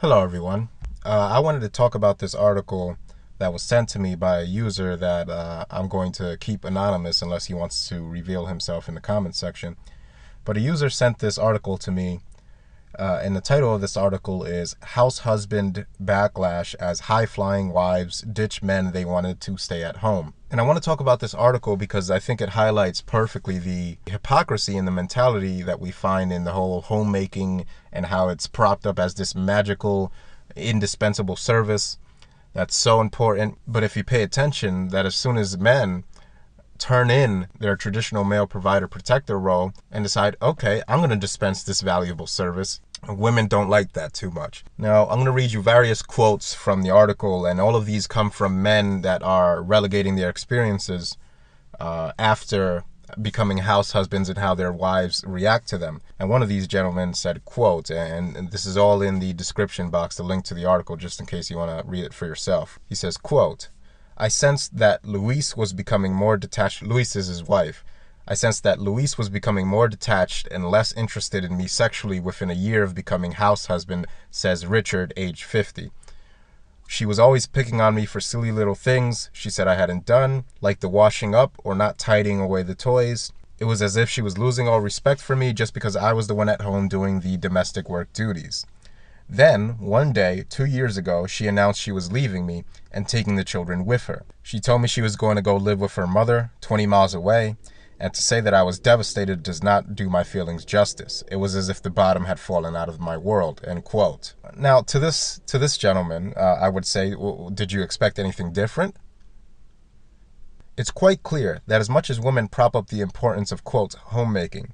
Hello, everyone. I wanted to talk about this article that was sent to me by a user that I'm going to keep anonymous unless he wants to reveal himself in the comments section. But a user sent this article to me, and the title of this article is House Husband Backlash as High-Flying Wives Ditch Men They Wanted to Stay at Home. And I want to talk about this article because I think it highlights perfectly the hypocrisy and the mentality that we find in the whole homemaking and how it's propped up as this magical, indispensable service that's so important. But if you pay attention, that as soon as men turn in their traditional male provider protector role and decide, okay, I'm going to dispense this valuable service, women don't like that too much. Now, I'm going to read you various quotes from the article, and all of these come from men that are relegating their experiences after becoming house husbands and how their wives react to them. And one of these gentlemen said, quote, and this is all in the description box, the link to the article, just in case you want to read it for yourself. He says, quote, I sensed that Luis was becoming more detached. Luis is his wife. I sensed that Luis was becoming more detached and less interested in me sexually within a year of becoming house husband, says Richard, age 50. She was always picking on me for silly little things she said I hadn't done, like the washing up or not tidying away the toys. It was as if she was losing all respect for me just because I was the one at home doing the domestic work duties. Then, one day, 2 years ago, she announced she was leaving me and taking the children with her. She told me she was going to go live with her mother, 20 miles away, and to say that I was devastated does not do my feelings justice. It was as if the bottom had fallen out of my world, end quote. Now, to this gentleman, I would say, well, did you expect anything different? It's quite clear that as much as women prop up the importance of, quote, homemaking,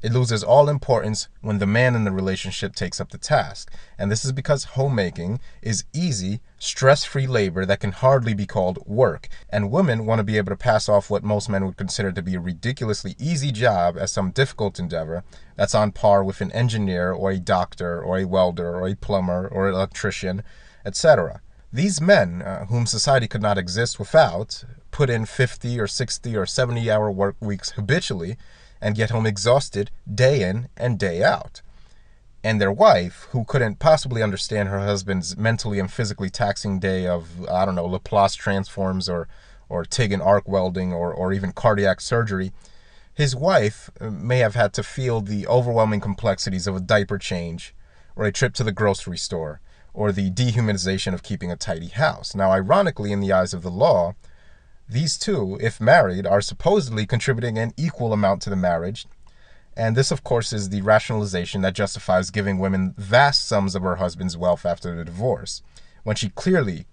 it loses all importance when the man in the relationship takes up the task. And this is because homemaking is easy, stress-free labor that can hardly be called work. And women want to be able to pass off what most men would consider to be a ridiculously easy job as some difficult endeavor that's on par with an engineer or a doctor or a welder or a plumber or an electrician, etc. These men, whom society could not exist without, put in 50 or 60 or 70-hour work weeks habitually, and get home exhausted day in and day out. And their wife, who couldn't possibly understand her husband's mentally and physically taxing day of, I don't know, Laplace transforms or TIG and arc welding or even cardiac surgery, his wife may have had to feel the overwhelming complexities of a diaper change or a trip to the grocery store or the dehumanization of keeping a tidy house. Now, ironically, in the eyes of the law, these two, if married, are supposedly contributing an equal amount to the marriage, and this, of course, is the rationalization that justifies giving women vast sums of her husband's wealth after the divorce, when she clearly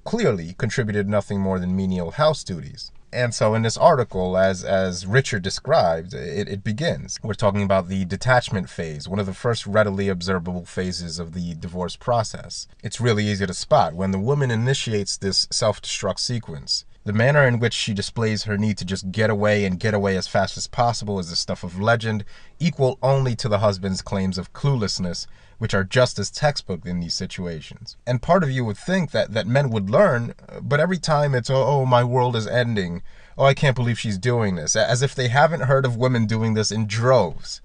contributed nothing more than menial house duties. And so in this article, as Richard described, it begins. We're talking about the detachment phase, one of the first readily observable phases of the divorce process. It's really easy to spot when the woman initiates this self-destruct sequence. The manner in which she displays her need to just get away and get away as fast as possible is the stuff of legend, equal only to the husband's claims of cluelessness, which are just as textbook in these situations. And part of you would think that men would learn, but every time it's, oh, my world is ending. Oh, I can't believe she's doing this. As if they haven't heard of women doing this in droves.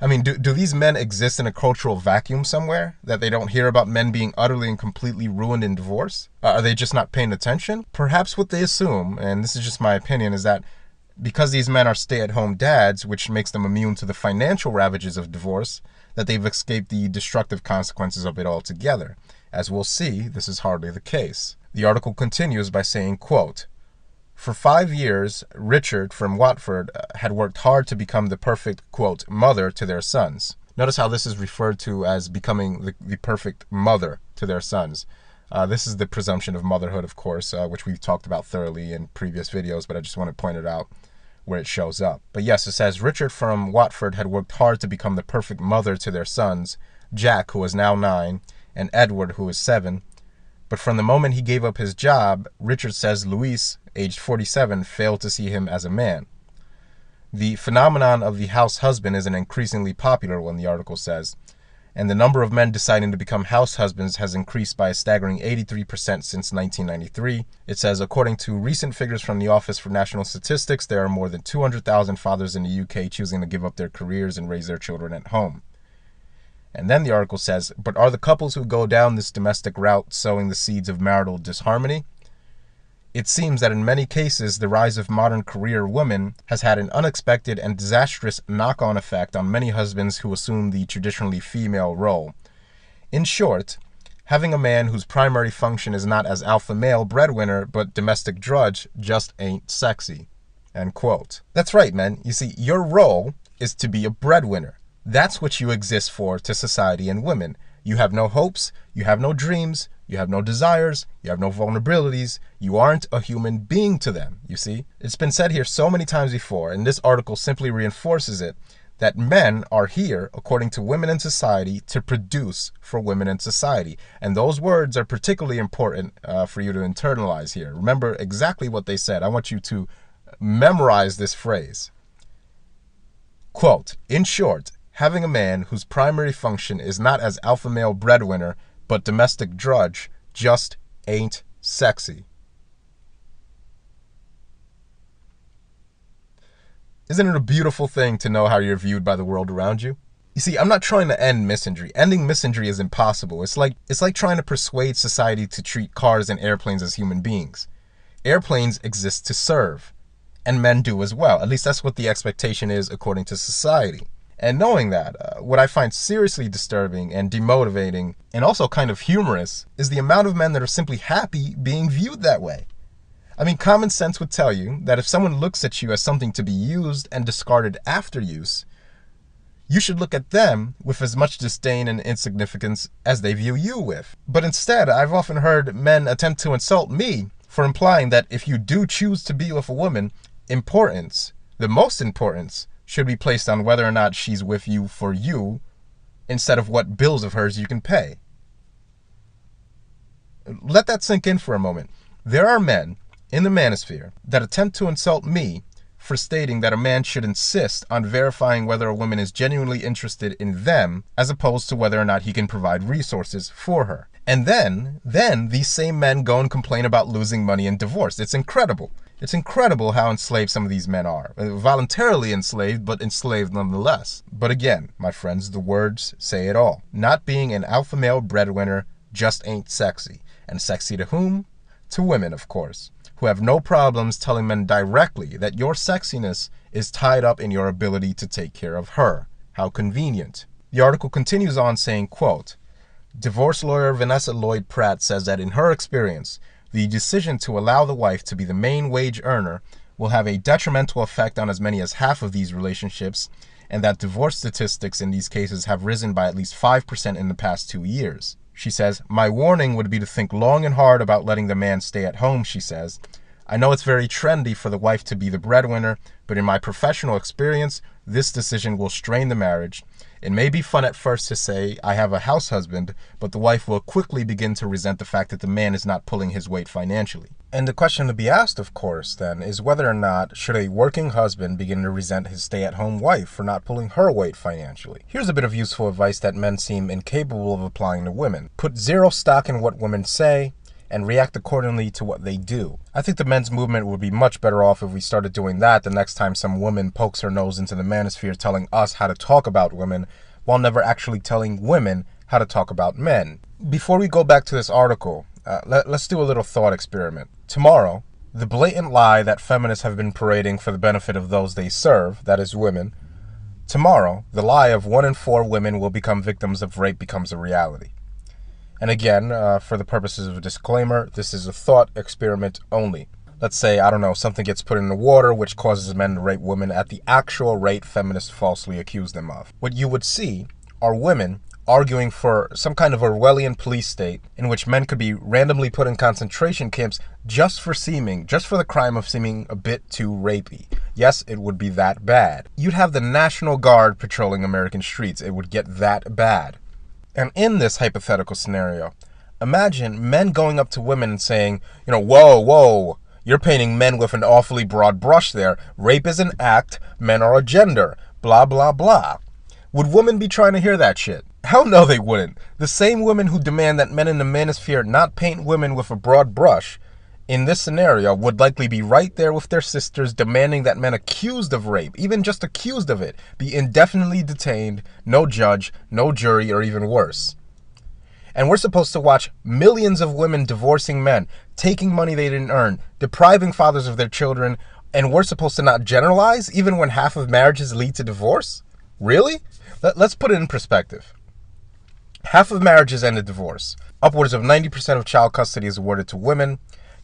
I mean, do these men exist in a cultural vacuum somewhere that they don't hear about men being utterly and completely ruined in divorce? Are they just not paying attention? Perhaps what they assume, and this is just my opinion, is that because these men are stay-at-home dads, which makes them immune to the financial ravages of divorce, that they've escaped the destructive consequences of it altogether. As we'll see, this is hardly the case. The article continues by saying, quote, for 5 years, Richard from Watford had worked hard to become the perfect, quote, mother to their sons. Notice how this is referred to as becoming the perfect mother to their sons. This is the presumption of motherhood, of course, which we've talked about thoroughly in previous videos, but I just want to point it out where it shows up. But yes, it says, Richard from Watford had worked hard to become the perfect mother to their sons, Jack, who is now 9, and Edward, who is 7. But from the moment he gave up his job, Richard says Luis, aged 47, failed to see him as a man. The phenomenon of the house husband is an increasingly popular one, the article says, and the number of men deciding to become house husbands has increased by a staggering 83% since 1993. It says, according to recent figures from the Office for National Statistics, there are more than 200,000 fathers in the UK choosing to give up their careers and raise their children at home. And then the article says, but are the couples who go down this domestic route sowing the seeds of marital disharmony? It seems that in many cases, the rise of modern career women has had an unexpected and disastrous knock-on effect on many husbands who assume the traditionally female role. In short, having a man whose primary function is not as alpha male breadwinner but domestic drudge just ain't sexy. End quote. That's right, man. You see, your role is to be a breadwinner. That's what you exist for to society and women. You have no hopes, you have no dreams, you have no desires, you have no vulnerabilities. You aren't a human being to them, you see? It's been said here so many times before, and this article simply reinforces it, that men are here, according to women in society, to produce for women in society. And those words are particularly important for you to internalize here. Remember exactly what they said. I want you to memorize this phrase. Quote, in short, having a man whose primary function is not as alpha male breadwinner, but domestic drudge, just ain't sexy. Isn't it a beautiful thing to know how you're viewed by the world around you? You see, I'm not trying to end misandry. Ending misandry is impossible. It's like trying to persuade society to treat cars and airplanes as human beings. Airplanes exist to serve, and men do as well. At least that's what the expectation is according to society. And knowing that, what I find seriously disturbing and demotivating, and also kind of humorous, is the amount of men that are simply happy being viewed that way. I mean, common sense would tell you that if someone looks at you as something to be used and discarded after use, you should look at them with as much disdain and insignificance as they view you with. But instead, I've often heard men attempt to insult me for implying that if you do choose to be with a woman, importance, the most importance, should be placed on whether or not she's with you for you, instead of what bills of hers you can pay. Let that sink in for a moment. There are men in the manosphere that attempt to insult me for stating that a man should insist on verifying whether a woman is genuinely interested in them, as opposed to whether or not he can provide resources for her. And then these same men go and complain about losing money in divorce. It's incredible. It's incredible how enslaved some of these men are. Voluntarily enslaved, but enslaved nonetheless. But again, my friends, the words say it all. Not being an alpha male breadwinner just ain't sexy. And sexy to whom? To women, of course, who have no problems telling men directly that your sexiness is tied up in your ability to take care of her. How convenient. The article continues on saying, quote, divorce lawyer Vanessa Lloyd Pratt says that in her experience, the decision to allow the wife to be the main wage earner will have a detrimental effect on as many as half of these relationships, and that divorce statistics in these cases have risen by at least 5% in the past 2 years. She says, my warning would be to think long and hard about letting the man stay at home, she says. I know it's very trendy for the wife to be the breadwinner, but in my professional experience, this decision will strain the marriage. It may be fun at first to say, I have a house husband, but the wife will quickly begin to resent the fact that the man is not pulling his weight financially. And the question to be asked, of course, then, is whether or not should a working husband begin to resent his stay-at-home wife for not pulling her weight financially. Here's a bit of useful advice that men seem incapable of applying to women. Put zero stock in what women say, and react accordingly to what they do. I think the men's movement would be much better off if we started doing that the next time some woman pokes her nose into the manosphere telling us how to talk about women, while never actually telling women how to talk about men. Before we go back to this article, let's do a little thought experiment. Tomorrow, the blatant lie that feminists have been parading for the benefit of those they serve, that is women, tomorrow, the lie of 1 in 4 women will become victims of rape becomes a reality. And again, for the purposes of a disclaimer, this is a thought experiment only. Let's say, I don't know, something gets put in the water which causes men to rape women at the actual rate feminists falsely accuse them of. What you would see are women arguing for some kind of Orwellian police state in which men could be randomly put in concentration camps just for the crime of seeming a bit too rapey. Yes, it would be that bad. You'd have the National Guard patrolling American streets. It would get that bad. And in this hypothetical scenario, imagine men going up to women and saying, whoa, you're painting men with an awfully broad brush there. Rape is an act, men are a gender, blah, blah, blah. Would women be trying to hear that shit? Hell no, they wouldn't. The same women who demand that men in the manosphere not paint women with a broad brush in this scenario, would likely be right there with their sisters demanding that men accused of rape, even just accused of it, be indefinitely detained, no judge, no jury, or even worse. And we're supposed to watch millions of women divorcing men, taking money they didn't earn, depriving fathers of their children, and we're supposed to not generalize even when half of marriages lead to divorce? Really? Let's put it in perspective. Half of marriages end in divorce. Upwards of 90% of child custody is awarded to women.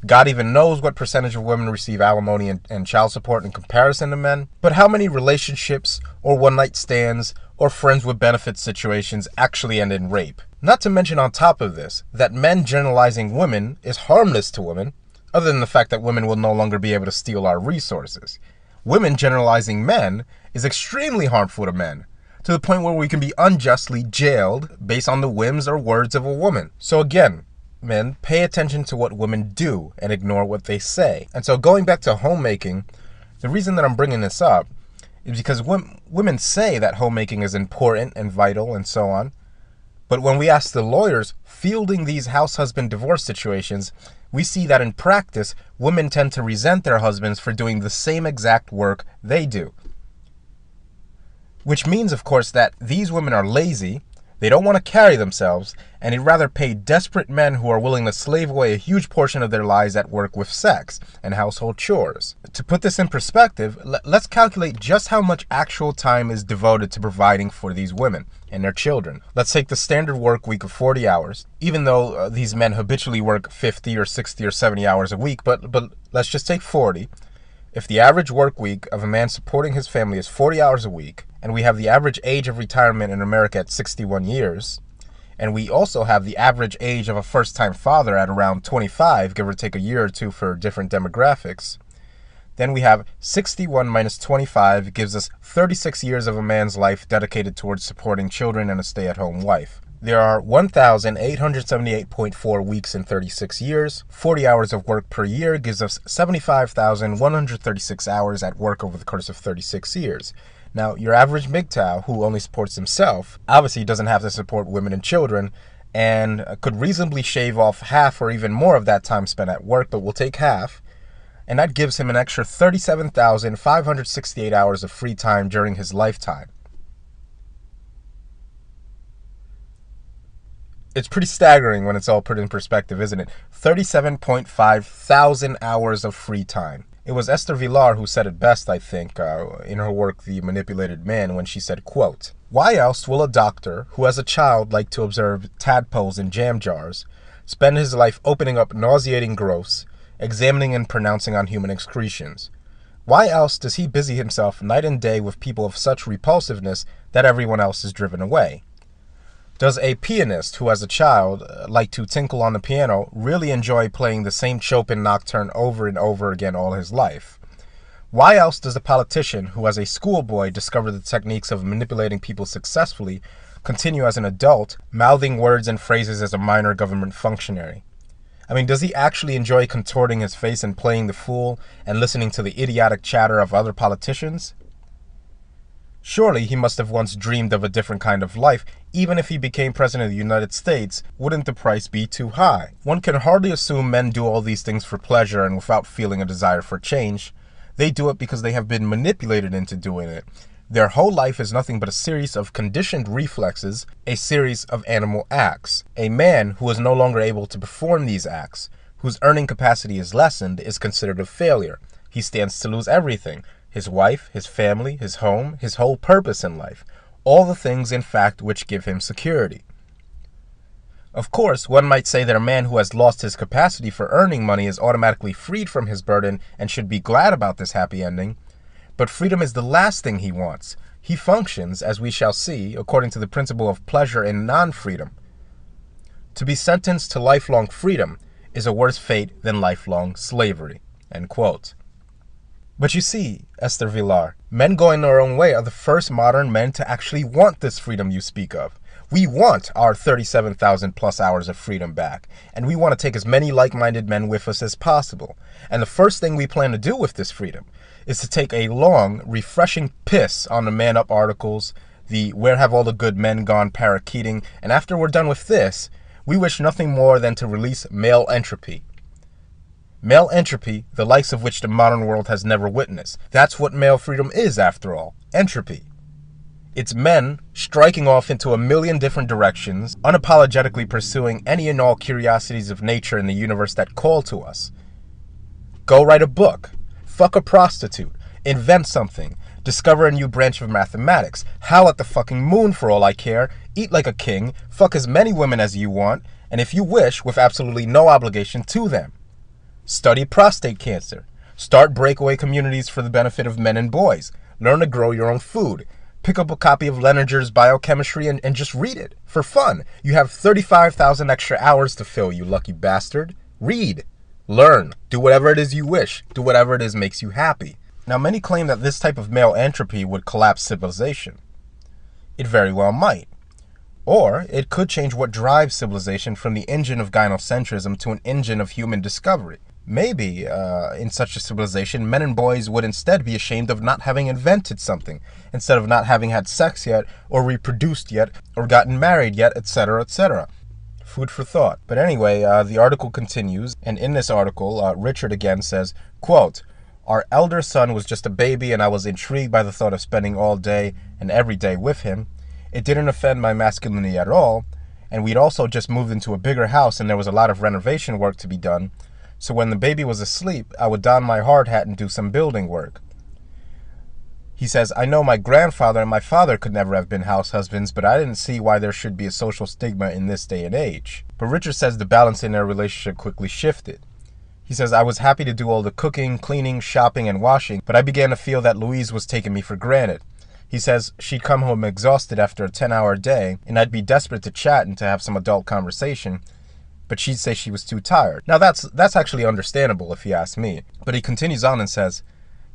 God even knows what percentage of women receive alimony and child support in comparison to men. But how many relationships or one-night stands or friends with benefits situations actually end in rape? Not to mention on top of this, that men generalizing women is harmless to women, other than the fact that women will no longer be able to steal our resources. Women generalizing men is extremely harmful to men, to the point where we can be unjustly jailed based on the whims or words of a woman. So again, men, pay attention to what women do and ignore what they say. And so going back to homemaking, the reason that I'm bringing this up is because women say that homemaking is important and vital and so on. But when we ask the lawyers fielding these house husband divorce situations, we see that in practice, women tend to resent their husbands for doing the same exact work they do. Which means, of course, that these women are lazy, they don't want to carry themselves, and they'd rather pay desperate men who are willing to slave away a huge portion of their lives at work with sex and household chores. To put this in perspective, let's calculate just how much actual time is devoted to providing for these women and their children. Let's take the standard work week of 40 hours, even though these men habitually work 50 or 60 or 70 hours a week, but let's just take 40. If the average work week of a man supporting his family is 40 hours a week, and we have the average age of retirement in America at 61 years, and we also have the average age of a first-time father at around 25, give or take a year or two for different demographics, then we have 61 minus 25 gives us 36 years of a man's life dedicated towards supporting children and a stay-at-home wife. There are 1,878.4 weeks in 36 years. 40 hours of work per year gives us 75,136 hours at work over the course of 36 years. Now, your average MGTOW, who only supports himself, obviously doesn't have to support women and children, and could reasonably shave off half or even more of that time spent at work, but we'll take half. And that gives him an extra 37,568 hours of free time during his lifetime. It's pretty staggering when it's all put in perspective, isn't it? 37.5 thousand hours of free time. It was Esther Vilar who said it best, I think, in her work, The Manipulated Man, when she said, quote, "Why else will a doctor who as a child liked to observe tadpoles in jam jars spend his life opening up nauseating growths, examining and pronouncing on human excretions? Why else does he busy himself night and day with people of such repulsiveness that everyone else is driven away? Does a pianist who as a child liked to tinkle on the piano really enjoy playing the same Chopin nocturne over and over again all his life? Why else does a politician who as a schoolboy discovered the techniques of manipulating people successfully continue as an adult, mouthing words and phrases as a minor government functionary? I mean, does he actually enjoy contorting his face and playing the fool and listening to the idiotic chatter of other politicians? Surely he must have once dreamed of a different kind of life. Even if he became president of the United States, wouldn't the price be too high? One can hardly assume men do all these things for pleasure and without feeling a desire for change. They do it because they have been manipulated into doing it. Their whole life is nothing but a series of conditioned reflexes, a series of animal acts. A man who is no longer able to perform these acts, whose earning capacity is lessened, is considered a failure. He stands to lose everything: his wife, his family, his home, his whole purpose in life. All the things, in fact, which give him security. Of course, one might say that a man who has lost his capacity for earning money is automatically freed from his burden and should be glad about this happy ending. But freedom is the last thing he wants. He functions, as we shall see, according to the principle of pleasure and non-freedom. To be sentenced to lifelong freedom is a worse fate than lifelong slavery." End quote. But you see, Esther Vilar, men going their own way are the first modern men to actually want this freedom you speak of. We want our 37,000 plus hours of freedom back, and we want to take as many like-minded men with us as possible. And the first thing we plan to do with this freedom is to take a long, refreshing piss on the Man Up articles, the Where Have All the Good Men Gone parakeeting, and after we're done with this, we wish nothing more than to release male entropy. Male entropy, the likes of which the modern world has never witnessed. That's what male freedom is, after all. Entropy. It's men striking off into a million different directions, unapologetically pursuing any and all curiosities of nature in the universe that call to us. Go write a book. Fuck a prostitute. Invent something. Discover a new branch of mathematics. Howl at the fucking moon for all I care. Eat like a king. Fuck as many women as you want. And if you wish, with absolutely no obligation to them. Study prostate cancer. Start breakaway communities for the benefit of men and boys. Learn to grow your own food. Pick up a copy of Leninger's Biochemistry and just read it. For fun. You have 35,000 extra hours to fill, you lucky bastard. Read. Learn. Do whatever it is you wish. Do whatever it is makes you happy. Now, many claim that this type of male entropy would collapse civilization. It very well might. Or it could change what drives civilization from the engine of gynocentrism to an engine of human discovery. Maybe, in such a civilization, men and boys would instead be ashamed of not having invented something, instead of not having had sex yet, or reproduced yet, or gotten married yet, etc., etc. Food for thought. But anyway, the article continues, and in this article, Richard again says, quote, "Our elder son was just a baby, and I was intrigued by the thought of spending all day and every day with him. It didn't offend my masculinity at all, and we'd also just moved into a bigger house, and there was a lot of renovation work to be done. So when the baby was asleep, I would don my hard hat and do some building work." He says, "I know my grandfather and my father could never have been house husbands, but I didn't see why there should be a social stigma in this day and age." But Richard says the balance in their relationship quickly shifted. He says, "I was happy to do all the cooking, cleaning, shopping, and washing, but I began to feel that Louise was taking me for granted." He says she'd come home exhausted after a 10-hour day, and I'd be desperate to chat and to have some adult conversation, but she'd say she was too tired. Now that's actually understandable if you ask me. But he continues on and says,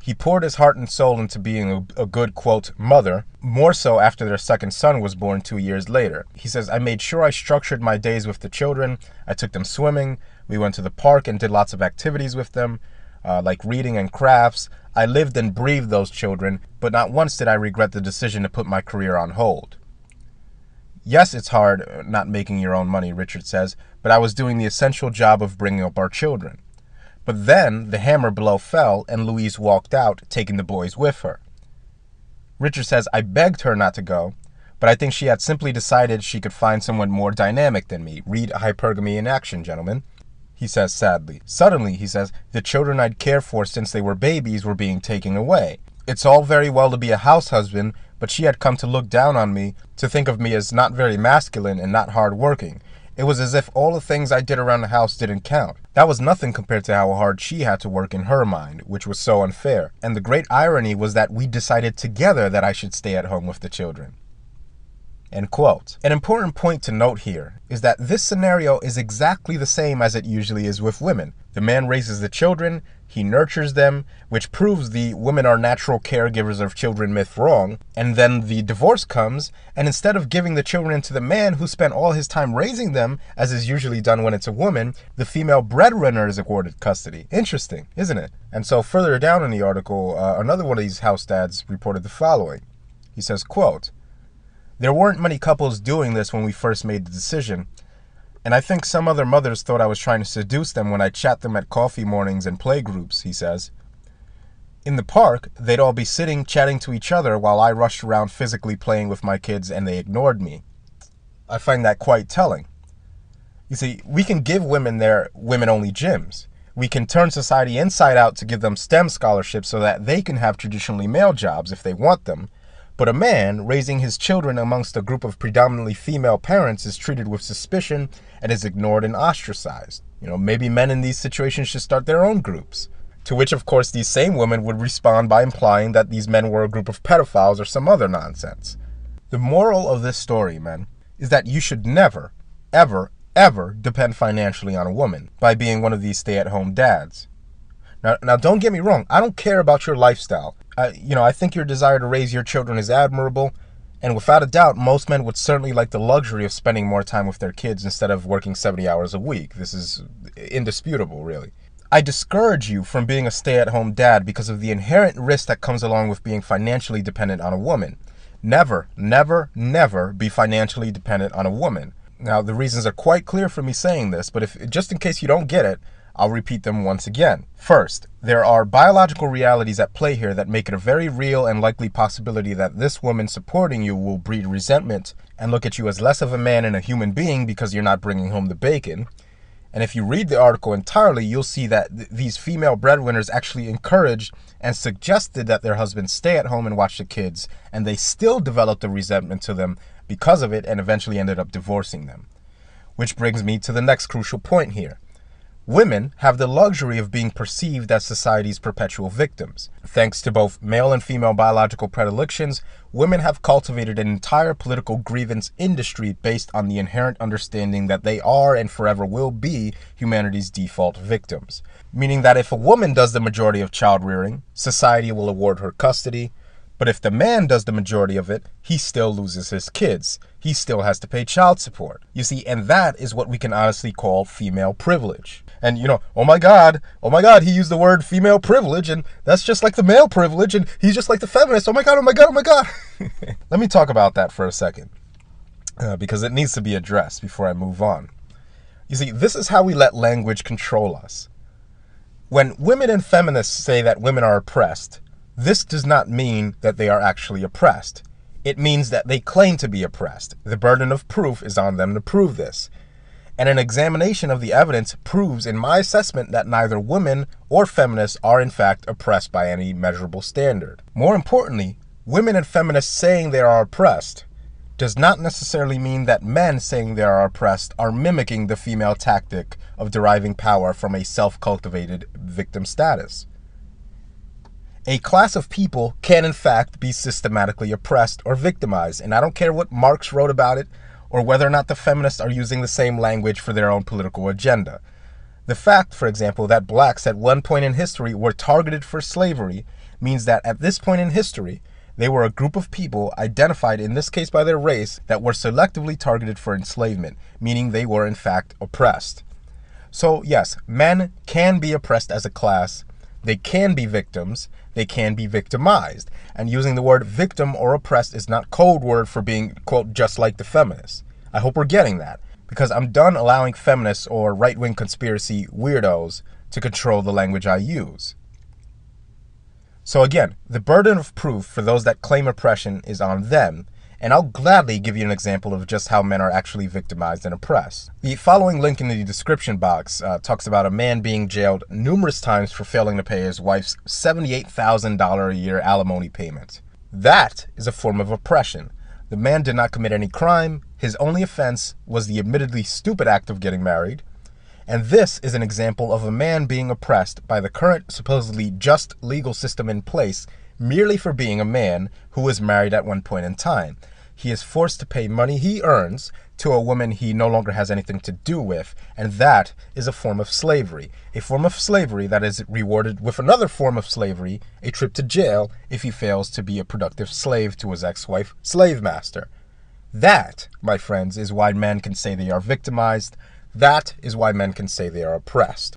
he poured his heart and soul into being a good, quote, mother, more so after their second son was born 2 years later. He says, "I made sure I structured my days with the children. I took them swimming. We went to the park and did lots of activities with them, like reading and crafts. I lived and breathed those children, but not once did I regret the decision to put my career on hold." Yes, it's hard not making your own money, Richard says, but I was doing the essential job of bringing up our children. But then the hammer blow fell and Louise walked out, taking the boys with her. Richard says, "I begged her not to go, but I think she had simply decided she could find someone more dynamic than me. Read hypergamy in action, gentlemen." He says sadly. "Suddenly," he says, "the children I'd cared for since they were babies were being taken away. It's all very well to be a house husband, but she had come to look down on me, to think of me as not very masculine and not hard-working. It was as if all the things I did around the house didn't count. That was nothing compared to how hard she had to work in her mind, which was so unfair. And the great irony was that we decided together that I should stay at home with the children." End quote. An important point to note here is that this scenario is exactly the same as it usually is with women. The man raises the children, he nurtures them, which proves the women are natural caregivers of children myth wrong, and then the divorce comes, and instead of giving the children to the man who spent all his time raising them, as is usually done when it's a woman, the female breadwinner is accorded custody. Interesting, isn't it? And so further down in the article, another one of these house dads reported the following. He says, quote, "There weren't many couples doing this when we first made the decision, and I think some other mothers thought I was trying to seduce them when I chat them at coffee mornings and play groups," he says. "In the park, they'd all be sitting chatting to each other while I rushed around physically playing with my kids and they ignored me. I find that quite telling. You see, we can give women their women-only gyms. We can turn society inside out to give them STEM scholarships so that they can have traditionally male jobs if they want them. But a man raising his children amongst a group of predominantly female parents is treated with suspicion and is ignored and ostracized. Maybe men in these situations should start their own groups." To which, of course, these same women would respond by implying that these men were a group of pedophiles or some other nonsense. The moral of this story, men, is that you should never, ever, ever depend financially on a woman by being one of these stay-at-home dads. Now, don't get me wrong. I don't care about your lifestyle. I think your desire to raise your children is admirable, and without a doubt, most men would certainly like the luxury of spending more time with their kids instead of working 70 hours a week. This is indisputable, really. I discourage you from being a stay-at-home dad because of the inherent risk that comes along with being financially dependent on a woman. Never, never, never be financially dependent on a woman. Now, the reasons are quite clear for me saying this, but just in case you don't get it, I'll repeat them once again. First, there are biological realities at play here that make it a very real and likely possibility that this woman supporting you will breed resentment and look at you as less of a man and a human being because you're not bringing home the bacon. And if you read the article entirely, you'll see that these female breadwinners actually encouraged and suggested that their husbands stay at home and watch the kids, and they still developed a resentment to them because of it and eventually ended up divorcing them. Which brings me to the next crucial point here. Women have the luxury of being perceived as society's perpetual victims. Thanks to both male and female biological predilections, women have cultivated an entire political grievance industry based on the inherent understanding that they are and forever will be humanity's default victims. Meaning that if a woman does the majority of child rearing, society will award her custody. But if the man does the majority of it, he still loses his kids. He still has to pay child support. You see, and that is what we can honestly call female privilege. And oh my God, he used the word female privilege, and that's just like the male privilege, and he's just like the feminist. Oh my God. Let me talk about that for a second, because it needs to be addressed before I move on. You see, this is how we let language control us. When women and feminists say that women are oppressed, this does not mean that they are actually oppressed. It means that they claim to be oppressed. The burden of proof is on them to prove this. And an examination of the evidence proves, in my assessment, that neither women or feminists are in fact oppressed by any measurable standard. More importantly, women and feminists saying they are oppressed does not necessarily mean that men saying they are oppressed are mimicking the female tactic of deriving power from a self-cultivated victim status. A class of people can in fact be systematically oppressed or victimized, and I don't care what Marx wrote about it or whether or not the feminists are using the same language for their own political agenda. The fact, for example, that blacks at one point in history were targeted for slavery means that at this point in history, they were a group of people identified in this case by their race that were selectively targeted for enslavement, meaning they were in fact oppressed. So yes, men can be oppressed as a class. They can be victims. They can be victimized. And using the word victim or oppressed is not code word for being, quote, just like the feminists. I hope we're getting that, because I'm done allowing feminists or right-wing conspiracy weirdos to control the language I use. So again, the burden of proof for those that claim oppression is on them, and I'll gladly give you an example of just how men are actually victimized and oppressed. The following link in the description box talks about a man being jailed numerous times for failing to pay his wife's $78,000 a year alimony payment. That is a form of oppression. The man did not commit any crime. His only offense was the admittedly stupid act of getting married. And this is an example of a man being oppressed by the current supposedly just legal system in place merely for being a man who was married at one point in time. He is forced to pay money he earns to a woman he no longer has anything to do with, and that is a form of slavery. A form of slavery that is rewarded with another form of slavery, a trip to jail, if he fails to be a productive slave to his ex-wife, slave master. That, my friends, is why men can say they are victimized. That is why men can say they are oppressed.